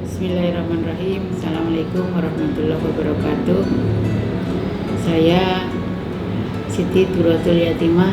Bismillahirrahmanirrahim. Assalamualaikum warahmatullahi wabarakatuh. Saya Siti Duratul Yatimah,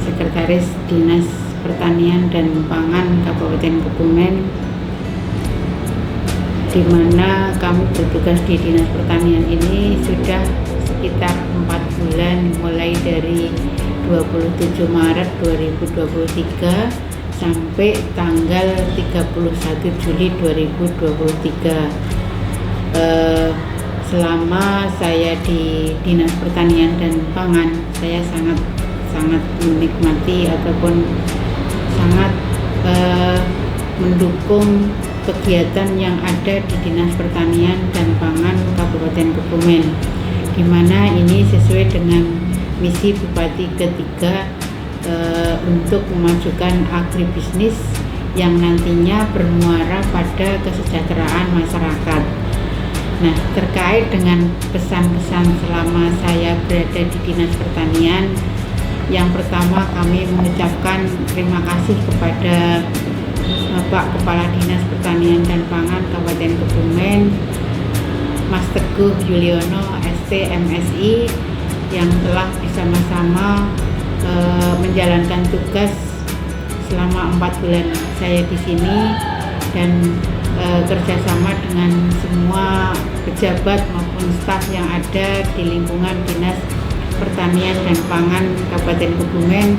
Sekretaris Dinas Pertanian dan Pangan Kabupaten Kebumen, di mana kami bertugas di Dinas Pertanian ini sudah sekitar 4 bulan, mulai dari 27 Maret 2023 sampai tanggal 31 Juli 2023. Selama saya di Dinas Pertanian dan Pangan, saya sangat menikmati ataupun sangat mendukung kegiatan yang ada di Dinas Pertanian dan Pangan Kabupaten Kebumen, di mana ini sesuai dengan misi Bupati ketiga untuk memajukan agribisnis yang nantinya bermuara pada kesejahteraan masyarakat. Nah, terkait dengan pesan-pesan selama saya berada di Dinas Pertanian, yang pertama kami mengucapkan terima kasih kepada Bapak Kepala Dinas Pertanian dan Pangan Kabupaten Kebumen, Mas Teguh Yuliono, ST MSI, yang telah bersama-sama menjalankan tugas selama 4 bulan saya di sini, dan kerjasama dengan semua pejabat maupun staf yang ada di lingkungan Dinas Pertanian dan Pangan Kabupaten Kebumen,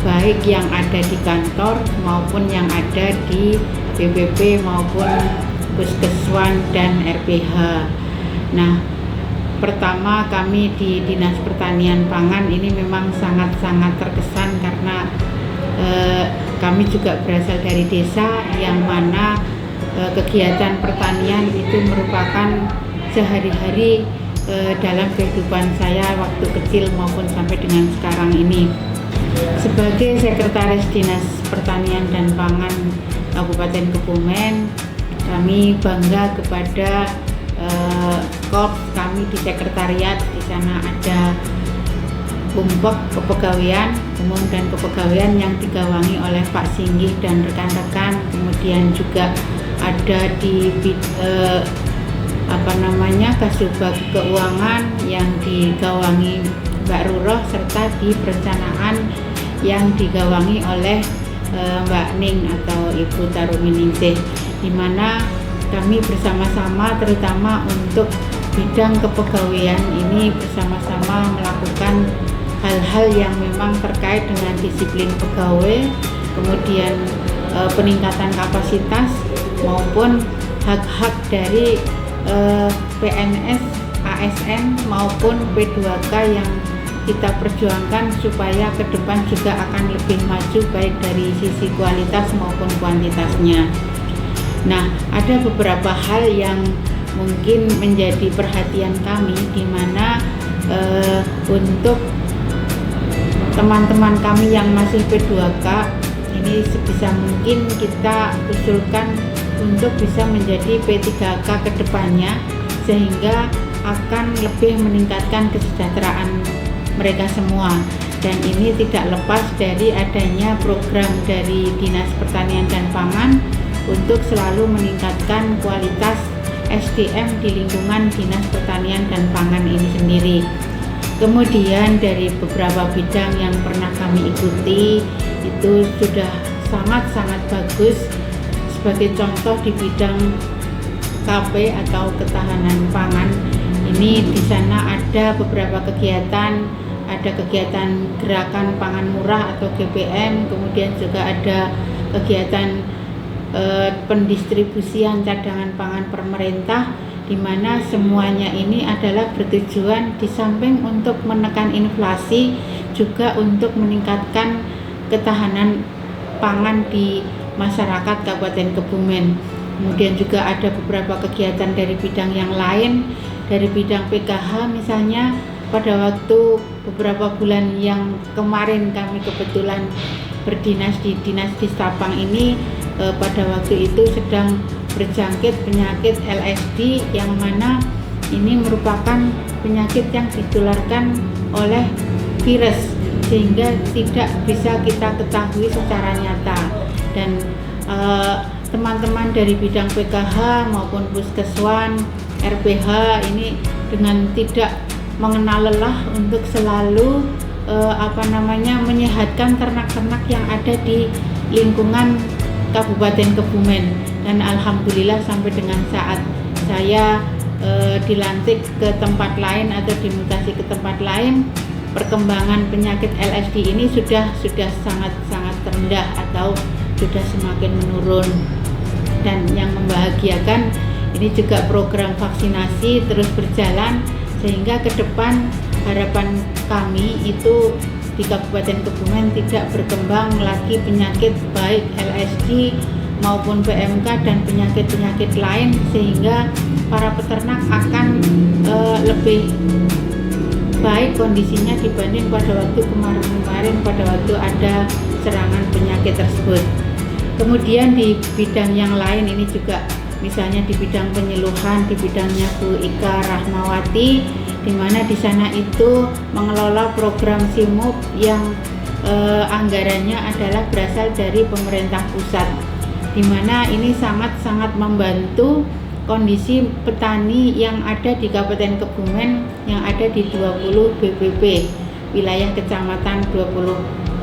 baik yang ada di kantor maupun yang ada di BPP maupun Puskeswan dan RPH. Nah, pertama kami di Dinas Pertanian Pangan ini memang sangat-sangat terkesan karena kami juga berasal dari desa yang mana kegiatan pertanian itu merupakan sehari-hari dalam kehidupan saya waktu kecil maupun sampai dengan sekarang ini. Sebagai Sekretaris Dinas Pertanian dan Pangan Kabupaten Kebumen, kami bangga kepada korps kami di sekretariat. Di sana ada Bumpek Kepegawaian Umum dan Kepegawaian yang digawangi oleh Pak Singgih dan rekan-rekan. Kemudian juga ada di Kasubag Keuangan yang digawangi Mbak Ruroh, serta di perencanaan yang digawangi oleh Mbak Ning atau Ibu Taruminingsih, di mana kami bersama-sama terutama untuk bidang kepegawaian ini bersama-sama melakukan hal-hal yang memang terkait dengan disiplin pegawai, kemudian peningkatan kapasitas maupun hak-hak dari PNS, ASN maupun P2K yang kita perjuangkan supaya ke depan juga akan lebih maju baik dari sisi kualitas maupun kuantitasnya. Nah, ada beberapa hal yang mungkin menjadi perhatian kami, di mana untuk teman-teman kami yang masih P2K ini sebisa mungkin kita usulkan untuk bisa menjadi P3K ke depannya, sehingga akan lebih meningkatkan kesejahteraan mereka semua. Dan ini tidak lepas dari adanya program dari Dinas Pertanian dan Pangan untuk selalu meningkatkan kualitas SDM di lingkungan Dinas Pertanian dan Pangan ini sendiri. Kemudian dari beberapa bidang yang pernah kami ikuti itu sudah sangat-sangat bagus. Sebagai contoh di bidang KP atau ketahanan pangan, ini di sana ada beberapa kegiatan, ada kegiatan gerakan pangan murah atau GPM, kemudian juga ada kegiatan pendistribusian cadangan pangan pemerintah, di mana semuanya ini adalah bertujuan di samping untuk menekan inflasi juga untuk meningkatkan ketahanan pangan di masyarakat Kabupaten Kebumen. Kemudian juga ada beberapa kegiatan dari bidang yang lain, dari bidang PKH misalnya. Pada waktu beberapa bulan yang kemarin kami kebetulan berdinas di Dinas Distapang ini, pada waktu itu sedang berjangkit penyakit LSD, yang mana ini merupakan penyakit yang ditularkan oleh virus, sehingga tidak bisa kita ketahui secara nyata. Dan teman-teman dari bidang PKH maupun Puskeswan, RPH ini dengan tidak mengenal lelah untuk selalu menyehatkan ternak-ternak yang ada di lingkungan Kabupaten Kebumen. Dan alhamdulillah sampai dengan saat saya dilantik ke tempat lain atau dimutasi ke tempat lain, perkembangan penyakit LSD ini sudah sangat rendah atau sudah semakin menurun. Dan yang membahagiakan ini juga program vaksinasi terus berjalan, sehingga ke depan harapan kami itu di Kabupaten Kebumen tidak berkembang lagi penyakit baik LSD maupun PMK dan penyakit-penyakit lain, sehingga para peternak akan lebih baik kondisinya dibanding pada waktu kemarin pada waktu ada serangan penyakit tersebut. Kemudian di bidang yang lain ini juga, misalnya di bidang penyuluhan, di bidangnya Bu Ika Rahmawati, di mana di sana itu mengelola program SIMUP yang anggarannya adalah berasal dari pemerintah pusat, di mana ini sangat membantu kondisi petani yang ada di Kabupaten Kebumen yang ada di 20 BPP wilayah kecamatan.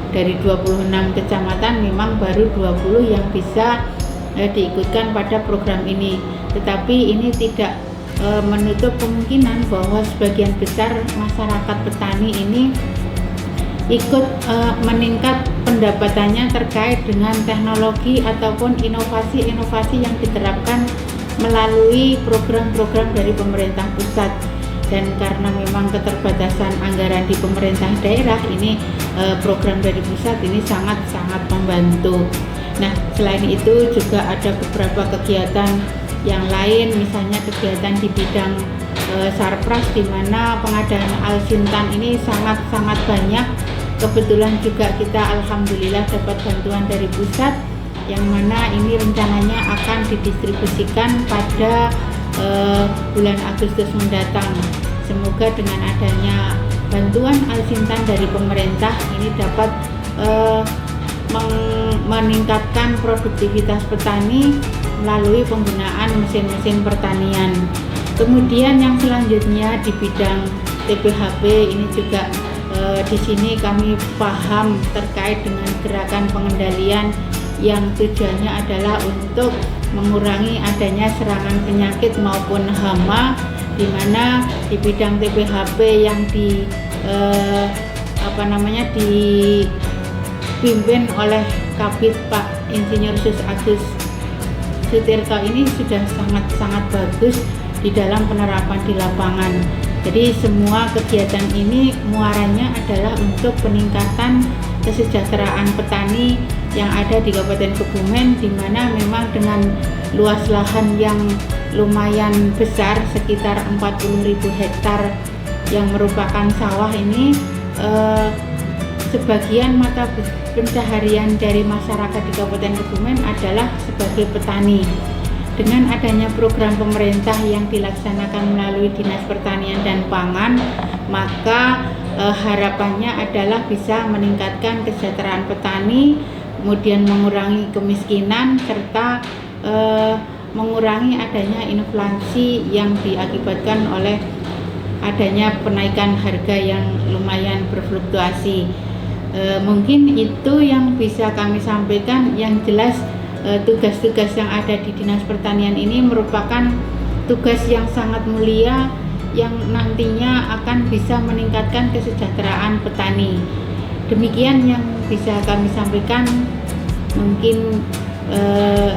Dari 26 kecamatan memang baru 20 yang bisa diikutkan pada program ini, tetapi ini tidak menutup kemungkinan bahwa sebagian besar masyarakat petani ini ikut meningkat pendapatannya terkait dengan teknologi ataupun inovasi-inovasi yang diterapkan melalui program-program dari pemerintah pusat. Dan karena memang keterbatasan anggaran di pemerintah daerah ini, program dari pusat ini sangat membantu. Nah, selain itu juga ada beberapa kegiatan yang lain, misalnya kegiatan di bidang Sarpras, di mana pengadaan Alsintan ini sangat banyak. Kebetulan juga kita alhamdulillah dapat bantuan dari pusat, yang mana ini rencananya akan didistribusikan pada bulan Agustus mendatang. Semoga dengan adanya bantuan Alsintan dari pemerintah ini dapat meningkatkan produktivitas petani melalui penggunaan mesin-mesin pertanian. Kemudian yang selanjutnya di bidang TPHP ini juga di sini kami paham terkait dengan gerakan pengendalian yang tujuannya adalah untuk mengurangi adanya serangan penyakit maupun hama, di mana di bidang TPHP yang dipimpin oleh Kabid Pak Insinyur Sus Agus Sutirto ini sudah sangat bagus di dalam penerapan di lapangan. Jadi semua kegiatan ini muaranya adalah untuk peningkatan kesejahteraan petani yang ada di Kabupaten Kebumen, di mana memang dengan luas lahan yang lumayan besar sekitar 40.000 hektar yang merupakan sawah ini, sebagian mata pencaharian dari masyarakat di Kabupaten Kebumen adalah sebagai petani. Dengan adanya program pemerintah yang dilaksanakan melalui Dinas Pertanian dan Pangan, maka harapannya adalah bisa meningkatkan kesejahteraan petani, kemudian mengurangi kemiskinan, serta mengurangi adanya inflasi yang diakibatkan oleh adanya penaikan harga yang lumayan berfluktuasi. Mungkin itu yang bisa kami sampaikan. Yang jelas tugas-tugas yang ada di Dinas Pertanian ini merupakan tugas yang sangat mulia yang nantinya akan bisa meningkatkan kesejahteraan petani. Demikian yang bisa kami sampaikan. Mungkin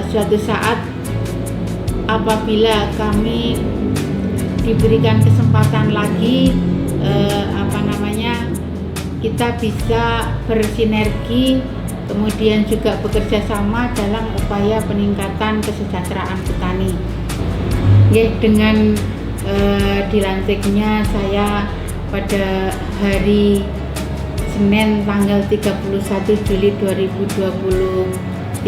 suatu saat apabila kami diberikan kesempatan lagi, kita bisa bersinergi, kemudian juga bekerja sama dalam upaya peningkatan kesejahteraan petani. Dengan dilantiknya saya pada hari Senin tanggal 31 Juli 2023,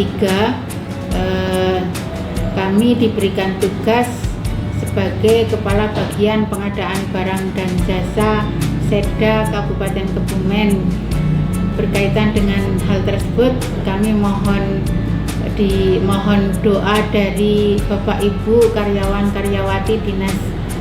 kami diberikan tugas sebagai Kepala Bagian Pengadaan Barang dan Jasa Setda Kabupaten Kebumen. Berkaitan dengan hal tersebut, kami mohon dimohon doa dari Bapak Ibu karyawan-karyawati Dinas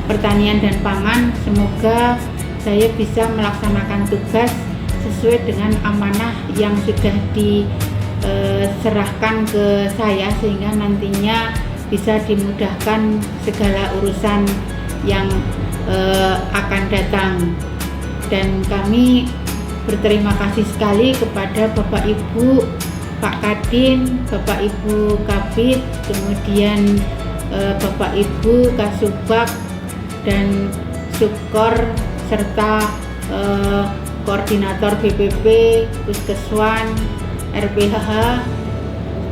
Pertanian dan Pangan. Semoga saya bisa melaksanakan tugas sesuai dengan amanah yang sudah diserahkan ke saya, sehingga nantinya bisa dimudahkan segala urusan yang akan datang. Dan kami berterima kasih sekali kepada Bapak Ibu, Pak Kadin, Bapak Ibu Kabid, kemudian Bapak Ibu Kasubag dan Subkor, serta Koordinator BPP, Puskeswan, RPH.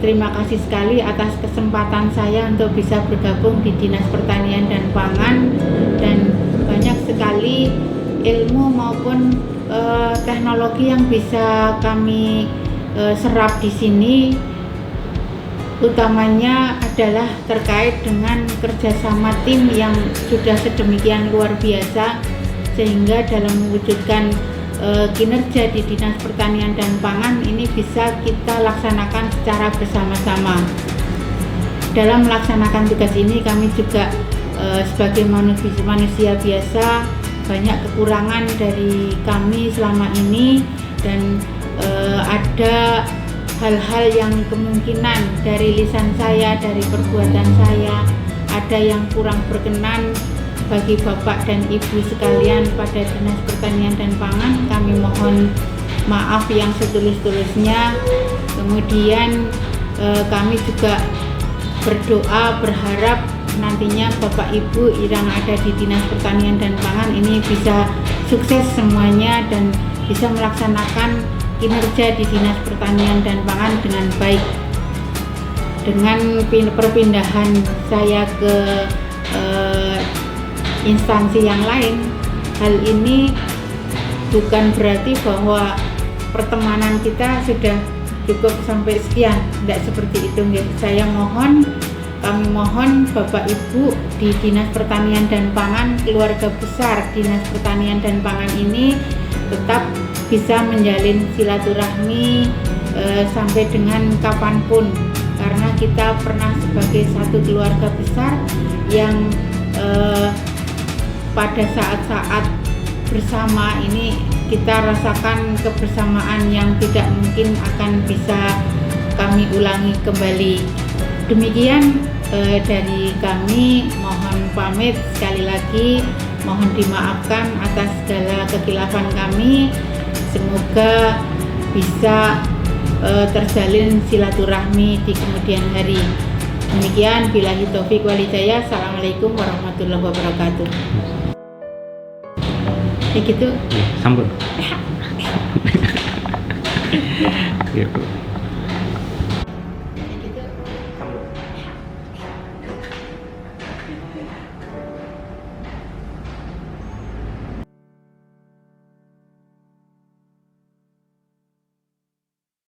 Terima kasih sekali atas kesempatan saya untuk bisa bergabung di Dinas Pertanian dan Pangan, dan banyak sekali ilmu maupun teknologi yang bisa kami serap di sini, utamanya adalah terkait dengan kerjasama tim yang sudah sedemikian luar biasa, sehingga dalam mewujudkan kinerja di Dinas Pertanian dan Pangan ini bisa kita laksanakan secara bersama-sama. Dalam melaksanakan tugas ini kami juga sebagai manusia biasa banyak kekurangan dari kami selama ini, dan ada hal-hal yang kemungkinan dari lisan saya, dari perbuatan saya, ada yang kurang berkenan bagi Bapak dan Ibu sekalian pada Dinas Pertanian dan Pangan. Kami mohon maaf yang setulus-tulusnya. Kemudian kami juga berdoa, berharap nantinya Bapak Ibu yang ada di Dinas Pertanian dan Pangan ini bisa sukses semuanya dan bisa melaksanakan kinerja di Dinas Pertanian dan Pangan dengan baik. Dengan perpindahan saya ke instansi yang lain, hal ini bukan berarti bahwa pertemanan kita sudah cukup sampai sekian, tidak seperti itu. Kami mohon Bapak Ibu di Dinas Pertanian dan Pangan, keluarga besar Dinas Pertanian dan Pangan ini tetap bisa menjalin silaturahmi sampai dengan kapanpun, karena kita pernah sebagai satu keluarga besar yang pada saat-saat bersama ini kita rasakan kebersamaan yang tidak mungkin akan bisa kami ulangi kembali. Demikian dari kami, mohon pamit sekali lagi, mohon dimaafkan atas segala kekhilafan kami. Semoga bisa terjalin silaturahmi di kemudian hari. Demikian, billahi taufik wal hidayah. Assalamualaikum warahmatullahi wabarakatuh. Kayak gitu. Sambut. Gitu.